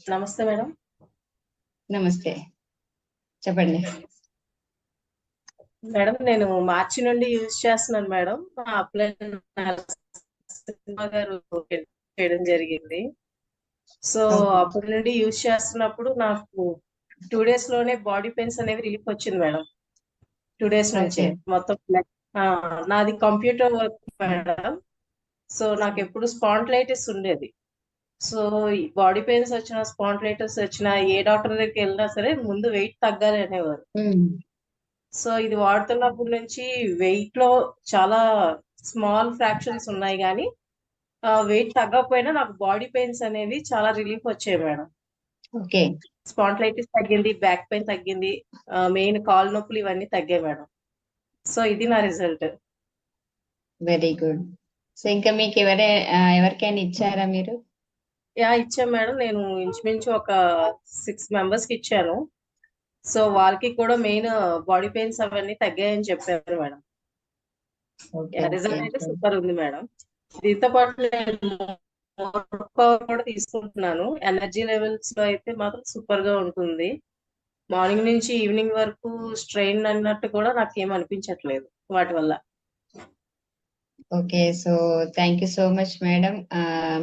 నమస్తే మేడం. నమస్తే. చెప్పండి. మేడం నేను మార్చి నుండి యూజ్ చేస్తున్నాను మేడం. మా అప్లై సినిమా గారు చేయడం జరిగింది. So okay. అప్పటి నుండి యూజ్ చేస్తున్నప్పుడు నాకు 2 days లోనే బాడీ పెయిన్స్ అనేవి రిలీఫ్ వచ్చింది మేడం. 2 days నుంచే ఓకే. మొత్తం నాది కంప్యూటర్ వర్క్ మేడం. సో నాకు ఎప్పుడు స్పాండిలైటిస్ ఉండేది. సో ఈ బాడీ పెయిన్స్ వచ్చినా స్పాండిలైటిస్ వచ్చినా ఏ డాక్టర్ దగ్గరికి వెళ్ళినా సరే ముందు వెయిట్ తగ్గాలి అనేవారు. ఉమ్. సో ఇది వాడుతున్నప్పటి నుంచి వెయిట్ లో చాలా స్మాల్ ఫ్రాక్షన్స్ ఉన్నాయి కానీ వెయిట్ తగ్గకపోయినా నాకు బాడీ పెయిన్స్ అనేవి చాలా రిలీఫ్ వచ్చాయి మేడం. ఓకే. స్పాండిలైటిస్ తగ్గింది, బ్యాక్ పెయిన్ తగ్గింది, మెయిన్ కాలు నొప్పులు ఇవన్నీ తగ్గాయి మేడం. సో ఇది నా రిజల్ట్. Very good. సో ఇంకా మీకు ఎవరికైనా ఇచ్చారా మీరు? ఇచ్చాను మేడం. నేను ఇంచుమించు ఒక 6 members కి ఇచ్చాను. సో వాళ్ళకి కూడా మెయిన్ బాడీ పెయిన్స్ అవన్నీ తగ్గాయని చెప్పారు మేడం. ఓకే. ఓకే. రిజల్ట్ అయితే సూపర్ ఉంది మేడం. దీంతో పాటు నేను పవర్ కూడా తీసుకుంటున్నాను. ఎనర్జీ లెవెల్స్ లో అయితే మాత్రం సూపర్ గా ఉంటుంది. మార్నింగ్ నుంచి ఈవినింగ్ వరకు స్ట్రెయిన్ అన్నట్టు కూడా నాకు ఏం అనిపించట్లేదు వాటి వల్ల. Okay. So thank you so much madam.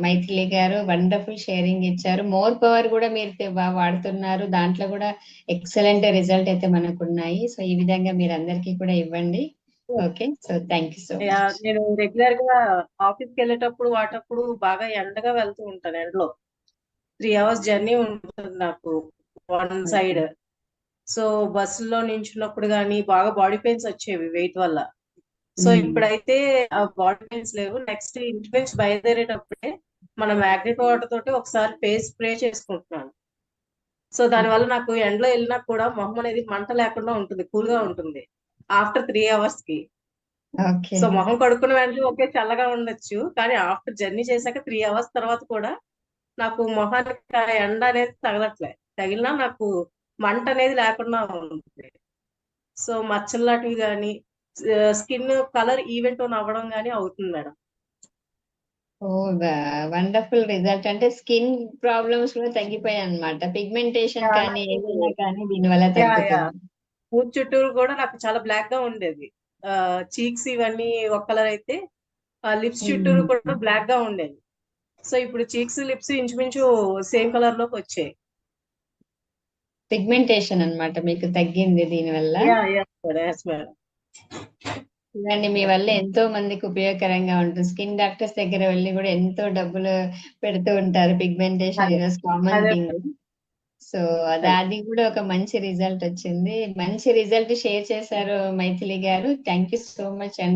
Maithili గారు వండర్ఫుల్ షేరింగ్ ఇచ్చారు. మోర్ పవర్ కూడా మీరు బాగా వాడుతున్నారు. దాంట్లో కూడా ఎక్సలెంట్ రిజల్ట్ అయితే మనకు ఉన్నాయి. సో ఈ విధంగా మీరు అందరికీ కూడా ఇవ్వండి. Okay. So thank you so much. నేను రెగ్యులర్ గా ఆఫీస్కి వెళ్ళేటప్పుడు వాటప్పుడు బాగా ఎండగా వెళ్తూ ఉంటాను. ఎండలో 3 hours జర్నీ ఉంటుంది నాకు వన్ సైడ్. సో బస్సులో నించున్నప్పుడు కానీ బాగా బాడీ పెయిన్స్ వచ్చేవి వెయిట్ వల్ల. సో ఇప్పుడైతే ఆ బాడీ పెయిన్స్ లేవు. నెక్స్ట్ ఇంటి నుంచి బయలుదేరేటప్పుడే మన మ్యాగ్నెట్ వాటర్ తోటి ఒకసారి ఫేస్ స్ప్రే చేసుకుంటున్నాను. సో దానివల్ల నాకు ఎండలో వెళ్ళినా కూడా మొహం అనేది మంట లేకుండా ఉంటుంది, కూల్ గా ఉంటుంది ఆఫ్టర్ 3 hours కి. ఓకే. సో మొహం కడుక్కున్న వెంటనే ఓకే చల్లగా ఉండొచ్చు, కానీ ఆఫ్టర్ జర్నీ చేశాక 3 hours తర్వాత కూడా నాకు మొహానికి ఆ ఎండ అనేది తగలట్లే. తగిలినా నాకు మంట అనేది లేకుండా ఉంది. సో మచ్చలు లాంటివి కానీ స్కిన్ కలర్ ఈవెంట్ టోన్ అవ్వడం కానీ అవుతుంది మేడం. ఓ వండర్ఫుల్ రిజల్ట్. అంటే స్కిన్ ప్రాబ్లమ్స్ కూడా తగ్గిపోయాయి అన్నమాట. పిగ్మెంటేషన్ కానీ ఏదైనా కానీ దీని వల్ల యా యా తగ్గుతుంది. మూతి చుట్టూరు కూడా నాకు చాలా బ్లాక్ గా ఉండేది. చీక్స్ ఇవన్నీ ఒక కలర్ అయితే లిప్స్ చుట్టూరు కూడా బ్లాక్ గా ఉండేది. సో ఇప్పుడు చీక్స్ లిప్స్ ఇంచుమించు సేమ్ కలర్ లోకి వచ్చాయి. పిగ్మెంటేషన్ అన్నమాట మీకు తగ్గింది దీని వల్ల. Yeah yeah madam. ఇదండి మీ వల్ల ఎంతో మందికి ఉపయోగకరంగా ఉంటుంది. స్కిన్ డాక్టర్స్ దగ్గర వెళ్ళి కూడా ఎంతో డబ్బులు పెడుతూ ఉంటారు. పిగ్మెంటేషన్ అదే ఈరోజు కామన్ అదే థింగ్. సో అది కూడా ఒక మంచి రిజల్ట్ వచ్చింది. మంచి రిజల్ట్ షేర్ చేశారు మైథిలి గారు. థ్యాంక్ యూ సో మచ్ అండి.